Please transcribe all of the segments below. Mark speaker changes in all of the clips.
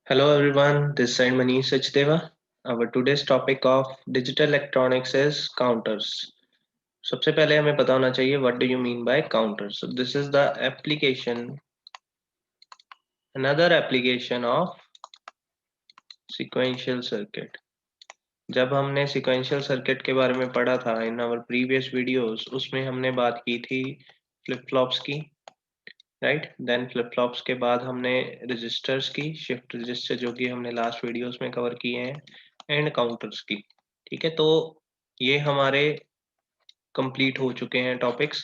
Speaker 1: Hello everyone, this side Manish Sachdeva. Our today's topic of digital electronics is counters. सबसे पहले हमें पता होना चाहिए what do you mean by counters. So this is the application, another application of sequential circuit. जब हमने sequential circuit के बारे में पढ़ा था in our previous videos, उसमें हमने बात की थी flip flops की, राइट देन फ्लिप फ्लॉप्स के बाद हमने रजिस्टर्स की शिफ्ट रजिस्टर जो कि हमने लास्ट वीडियोस में कवर किए हैं एंड काउंटर्स की। ठीक है, तो ये हमारे कंप्लीट हो चुके हैं टॉपिक्स।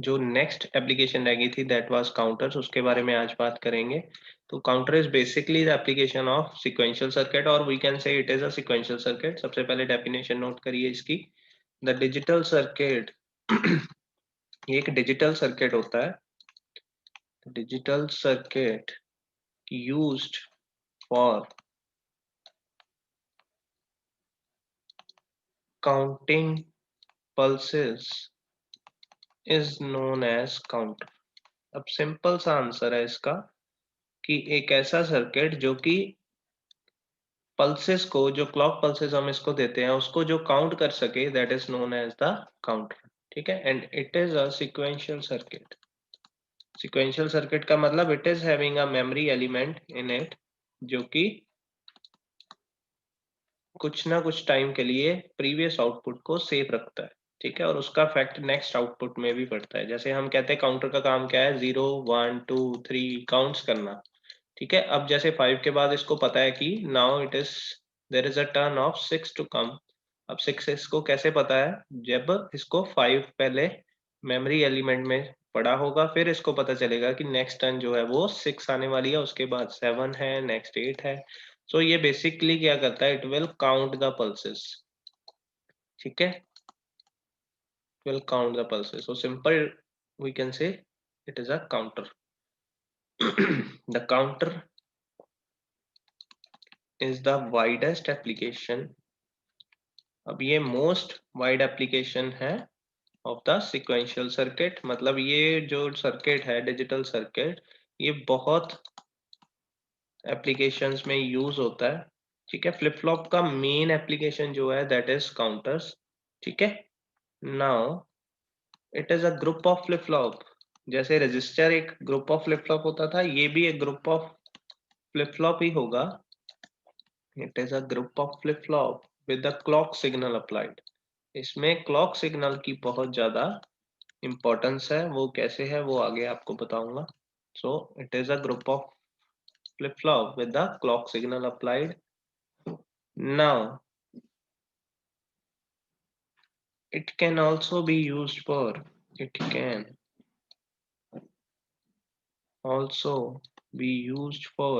Speaker 1: जो नेक्स्ट एप्लीकेशन रह गई थी दैट वाज काउंटर्स, उसके बारे में आज बात करेंगे। तो counter is basically the application of sequential circuit और we can say it is a sequential circuit. सबसे पहले डेफिनेशन नोट करिए इसकी। द डिजिटल सर्किट ये एक डिजिटल सर्किट होता है। Digital circuit used for counting pulses is known as counter। अब सिंपल सा आंसर है इसका कि एक ऐसा सर्किट जो कि पल्सेस को, जो क्लॉक पल्सेस हम इसको देते हैं, उसको जो काउंट कर सके that is known as the counter. ठीक है, and it is a sequential circuit. Sequential circuit का मतलब it is having a memory element in it जो कि कुछ ना कुछ टाइम के लिए प्रीवियस आउटपुट को सेव रखता है। ठीक है, और उसका फैक्ट नेक्स्ट आउटपुट में भी पड़ता है। जैसे हम कहते हैं काउंटर का काम क्या है, 0 1 2 3 काउंट्स करना। ठीक है, अब जैसे 5 के बाद इसको पता है कि now it is there is a turn of 6 to come. अब 6 इसको कैसे पता है, जब इसको 5 पहले मेमोरी एलिमेंट में पड़ा होगा, फिर इसको पता चलेगा कि नेक्स्ट टर्न जो है वो 6 आने वाली है, उसके बाद 7 है, नेक्स्ट 8 है। सो ये बेसिकली क्या करता है, it will count the pulses. ठीक है, will count the pulses. So simple, we can say it is a counter. The counter is the widest application। अब ये मोस्ट वाइड एप्लीकेशन है ऑफ द सिक्वेंशियल सर्किट। मतलब ये जो circuit है digital circuit, ये बहुत एप्लीकेशंस में यूज होता है। ठीक है, फ्लिप फ्लॉप का मेन एप्लीकेशन जो है दैट इज काउंटर्स। ठीक है, now it is a group of flip flop. जैसे रजिस्टर एक ग्रुप ऑफ फ्लिप फ्लॉप होता था, ये भी एक ग्रुप ऑफ फ्लिप फ्लॉप ही होगा। It is a group of flip flop with the clock signal applied. इसमें क्लॉक सिग्नल की बहुत ज्यादा इंपॉर्टेंस है। वो कैसे है वो आगे आपको बताऊंगा। So it is a group of flip flop with the clock signal applied. Now it can also be used for it can also be used for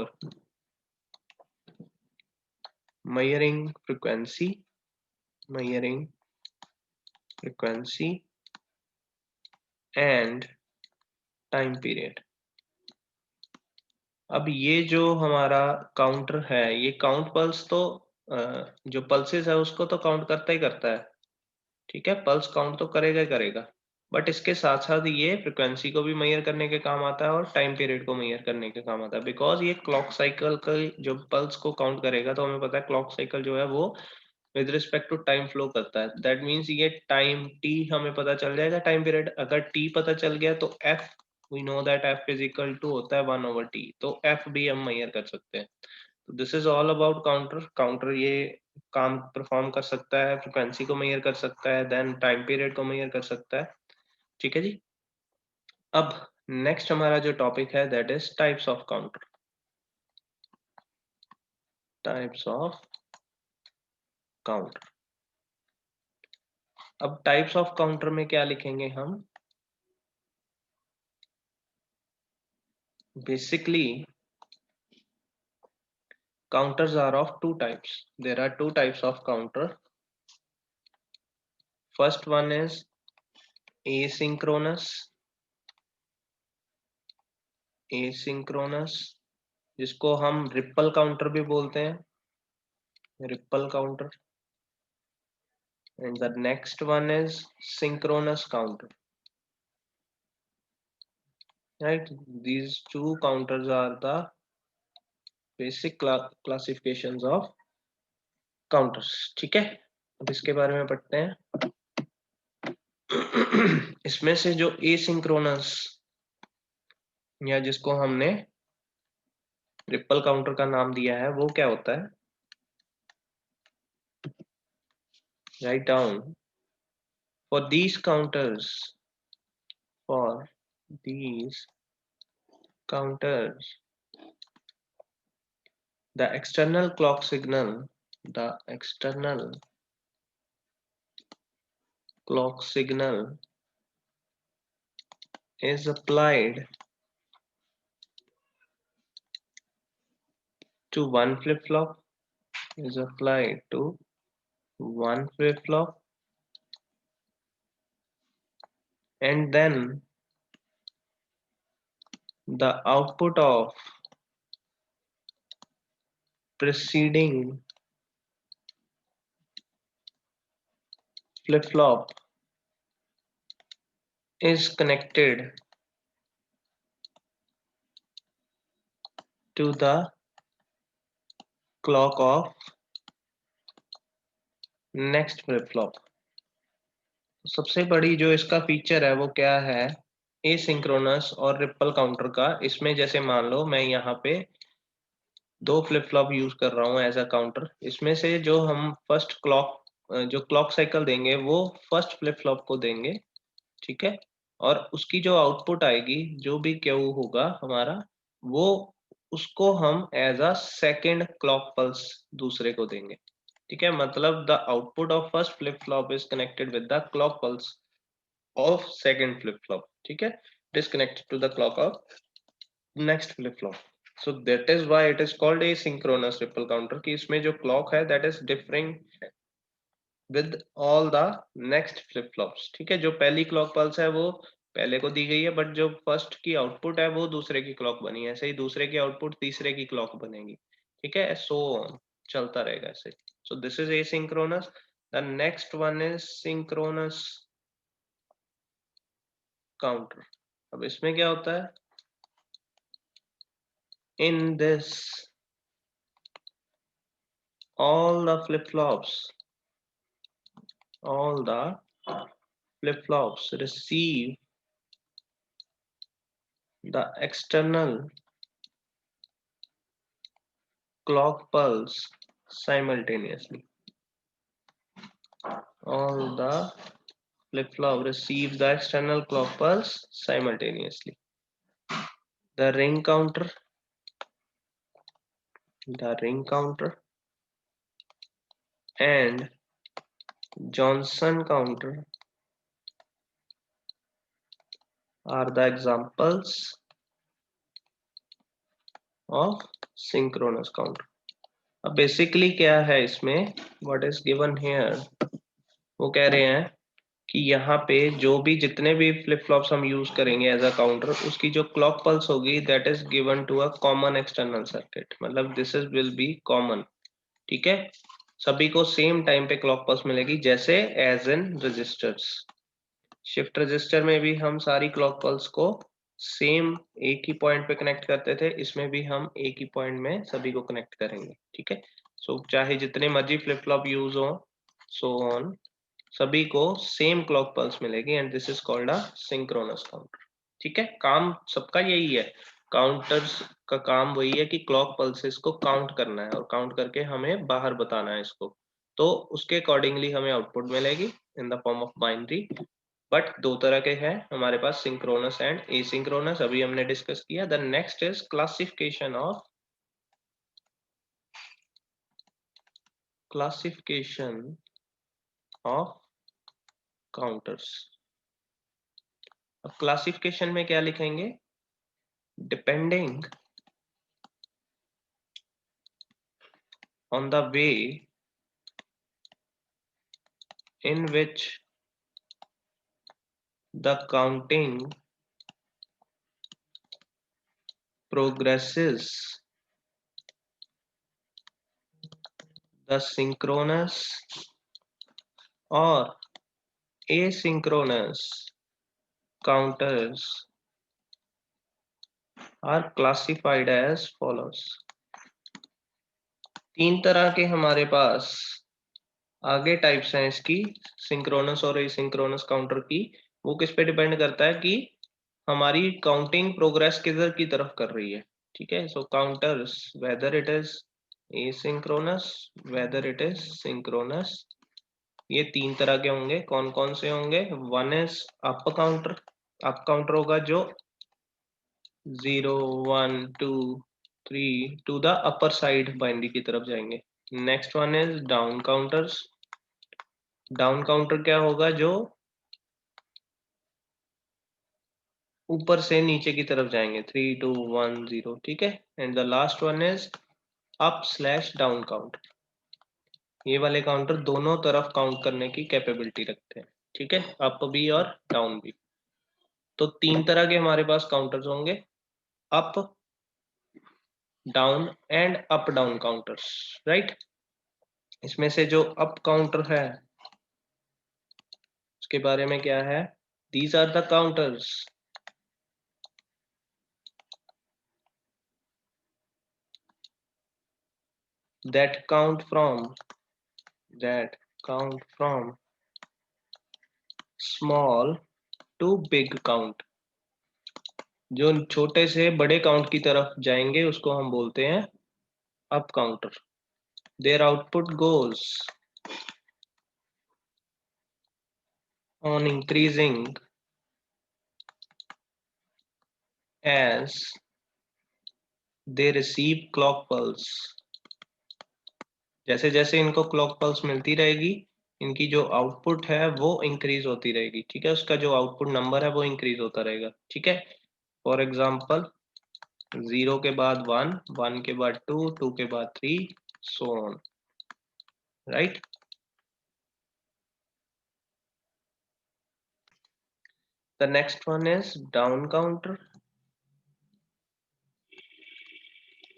Speaker 1: measuring frequency measuring frequency and time period. अब ये जो हमारा counter है, ये count pulse तो जो pulses है उसको तो काउंट करता ही करता है। ठीक है, पल्स काउंट तो करेगा ही करेगा, बट इसके साथ साथ ये फ्रिक्वेंसी को भी मेजर करने के काम आता है और टाइम पीरियड को मेजर करने के काम आता है। बिकॉज ये क्लॉक साइकिल का जो पल्स को काउंट करेगा, तो हमें पता है क्लॉक साइकिल जो है वो विद रिस्पेक्ट टू टाइम फ्लो करता है। दैट मीन्स ये टाइम टी हमें पता चल जाएगा, टाइम पीरियड अगर टी पता चल गया तो F, we know that F is equal to होता है 1/t, तो एफ भी हम मेजर कर सकते हैं। तो this is all about counter. Counter ये काम परफॉर्म कर सकता है, फ्रिक्वेंसी को मेजर कर सकता है, देन टाइम पीरियड को मेजर कर सकता है। ठीक है जी। अब नेक्स्ट हमारा जो टॉपिक है that is types of counter. Types of counter. अब टाइप्स ऑफ काउंटर में क्या लिखेंगे हम, basically counters are of two types। There are two types of counter। First one is asynchronous। asynchronous जिसको हम रिपल काउंटर भी बोलते हैं, ripple counter. And the next one is synchronous counter। Right, these two counters are the basic classifications of counters. ठीक है, अब इसके बारे में पढ़ते हैं। इसमें से जो एसिंक्रोनस या जिसको हमने रिपल काउंटर का नाम दिया है वो क्या होता है? Write down for these counters, for these counters, the external clock signal, the external clock signal is applied to one flip-flop, is applied to one flip-flop, and then the output of preceding flip-flop is connected to the clock of next flip-flop। सबसे बड़ी जो इसका feature है वो क्या है asynchronous और ripple counter का? इसमें जैसे मान लो मैं यहाँ पे दो फ्लिप फ्लॉप यूज कर रहा हूँ एज अ काउंटर, इसमें से जो हम फर्स्ट क्लॉक जो क्लॉक साइकिल देंगे वो फर्स्ट फ्लिप फ्लॉप को देंगे, ठीक है, और उसकी जो आउटपुट आएगी जो भी क्यू होगा हमारा वो उसको हम as a second clock pulse दूसरे को देंगे। ठीक है, मतलब the output of first flip flop is connected with the clock pulse of second flip flop। ठीक है, disconnected to the clock of next flip flop। so that is why it is called asynchronous ripple counter कि इसमें जो clock है that is differing with all the next flip flops। ठीक है, जो पहली clock pulse है वो पहले को दी गई है, बट जो फर्स्ट की आउटपुट है वो दूसरे की क्लॉक बनी है, ऐसे ही दूसरे की आउटपुट तीसरे की क्लॉक बनेगी। ठीक है, सो चलता रहेगा ऐसे। So this is asynchronous. The next one is synchronous counter. अब इसमें क्या होता है? In this, all the flip-flops receive the external clock pulse simultaneously। All the flip-flop receive the external clock pulse simultaneously। The ring counter and Johnson counter are the examples of synchronous counter। अब basically क्या है इसमें, what is given here, वो कह रहे हैं कि यहाँ पे जो भी जितने भी फ्लिप फ्लॉप्स हम यूज करेंगे एज अ काउंटर, उसकी जो क्लॉक पल्स होगी that is given to a common external circuit, मतलब this is will be common. ठीक है, सभी को सेम टाइम पे क्लॉक पल्स मिलेगी, जैसे as in registers. Shift register में भी हम सारी क्लॉक पल्स को सेम एक ही पॉइंट पे कनेक्ट करते थे, इसमें भी हम एक ही पॉइंट में सभी को कनेक्ट करेंगे। ठीक है, सो चाहे जितने मर्जी फ्लिप फ्लॉप यूज हो, सो ऑन, सभी को सेम क्लॉक पल्स मिलेगी and this is called a synchronous counter. ठीक है, काम सबका यही है, काउंटर्स का काम वही है कि क्लॉक पल्सेस को काउंट करना है और काउंट करके हमें बाहर बताना है इसको, तो उसके अकॉर्डिंगली हमें आउटपुट मिलेगी in the form of binary. But दो तरह के हैं हमारे पास, सिंक्रोनस एंड एसिंक्रोनस, अभी हमने डिस्कस किया। The next is classification of counters. अब क्लासिफिकेशन में क्या लिखेंगे? Depending on the way in which the counting progresses, the synchronous or asynchronous counters are classified as follows। तीन तरह के हमारे पास आगे टाइप्स हैं इसकी, सिंक्रोनस और एसिंक्रोनस काउंटर की। वो किस पे डिपेंड करता है कि हमारी काउंटिंग प्रोग्रेस किधर की तरफ कर रही है। ठीक है, so counters whether it is asynchronous whether it is synchronous, ये तीन तरह के होंगे। कौन कौन से होंगे? One is up counter, up counter होगा जो 0 1 2 3 to the upper side binary की तरफ जाएंगे। Next one is down counters, down counter क्या होगा? जो ऊपर से नीचे की तरफ जाएंगे, 3 2 1 0। ठीक है, and the last one is up slash down count, ये वाले काउंटर दोनों तरफ काउंट करने की कैपेबिलिटी रखते हैं। ठीक है, अप भी और डाउन भी। तो तीन तरह के हमारे पास काउंटर्स होंगे, up down and up down counters, right. इसमें से जो अप काउंटर है उसके बारे में क्या है? These are the counters that count from that count from small to big count, जो छोटे से बड़े काउंट की तरफ जाएंगे उसको हम बोलते हैं up counter. Their output goes on increasing as they receive clock pulse, जैसे जैसे इनको क्लॉक पल्स मिलती रहेगी इनकी जो आउटपुट है वो इंक्रीज होती रहेगी। ठीक है, उसका जो आउटपुट नंबर है वो इंक्रीज होता रहेगा। ठीक है, फॉर एग्जाम्पल 0 के बाद 1, 1 के बाद 2, 2 के बाद 3, so on, right? The next one is down counter.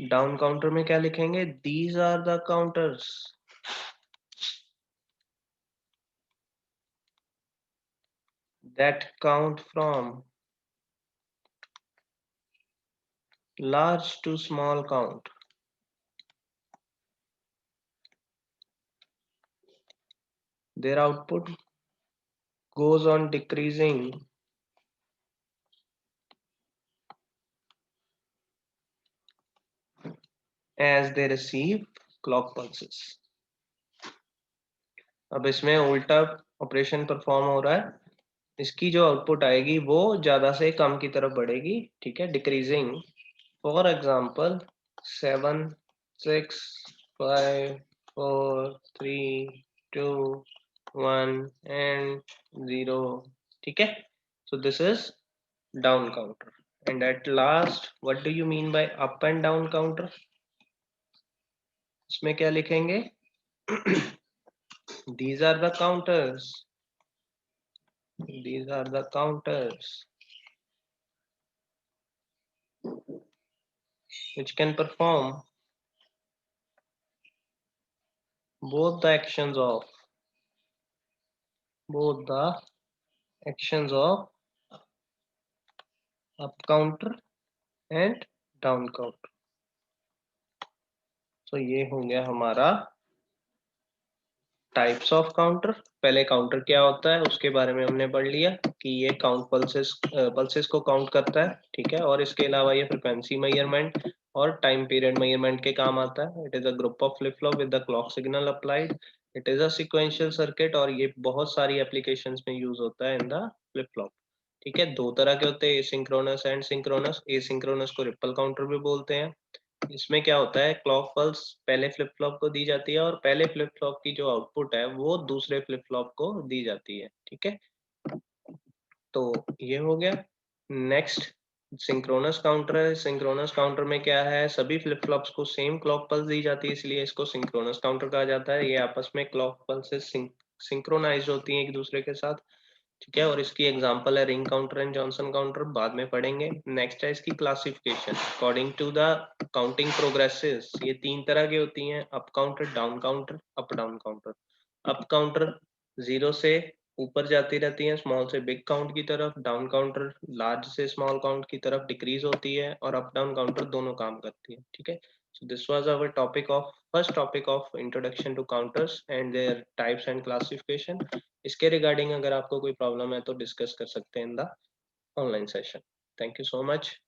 Speaker 1: Down counter में क्या लिखेंगे? These are the counters that count from large to small count. Their output goes on decreasing as they receive clock pulses. अब इसमें उल्टा operation perform हो रहा है, इसकी जो आउटपुट आएगी वो ज्यादा से कम की तरफ बढ़ेगी। ठीक है, डिक्रीजिंग। For example 7 6 5 4 3 2 1 and 0। ठीक है, so this is down counter. And at last what do you mean by up and down counter? इसमें क्या लिखेंगे? these are the counters these are the counters which can perform both the actions of both the actions of up counter and down counter। तो ये हो गया हमारा types of counter. पहले counter क्या होता है उसके बारे में हमने पढ़ लिया कि ये काउंट पल्सेस को काउंट करता है। ठीक है, और इसके अलावा ये फ्रिक्वेंसी मेजरमेंट और टाइम पीरियड मेजरमेंट के काम आता है। It is a group of flip flop with the clock signal applied. It is a sequential circuit और ये बहुत सारी एप्लीकेशंस में यूज होता है इन द फ्लिप फ्लॉप। ठीक है, दो तरह के होते हैं, एसिंक्रोनस एंड सिंक्रोनस। एसिंक्रोनस को रिपल काउंटर भी बोलते हैं। इसमें क्या होता है, क्लॉक पल्स पहले फ्लिप फ्लॉप को दी जाती है और पहले फ्लिप फ्लॉप की जो आउटपुट है वो दूसरे फ्लिप फ्लॉप को दी जाती है। ठीक है, तो ये हो गया। नेक्स्ट सिंक्रोनस काउंटर है। सिंक्रोनस काउंटर में क्या है, सभी फ्लिप फ्लॉप्स को सेम क्लॉक पल्स दी जाती है, इसलिए इसको सिंक्रोनस काउंटर कहा जाता है। ये आपस में क्लॉक पल्सेस सिंक्रोनाइज होती हैं एक दूसरे के साथ। ठीक है, और इसकी एग्जांपल है ring counter and Johnson counter, बाद में पढ़ेंगे। नेक्स्ट है इसकी classification according to the counting progresses. ये तीन तरह की होती हैं, up counter, down counter, up down counter. Up counter 0 से ऊपर जाती रहती है स्मॉल से बिग काउंट की तरफ, डाउन काउंटर लार्ज से स्मॉल काउंट की तरफ डिक्रीज होती है, और अप डाउन काउंटर दोनों काम करती है। ठीक है, So this was our first topic of introduction to counters and their types and classification. इसके regarding अगर आपको कोई problem है तो discuss कर सकते हैं in the online session. Thank you so much.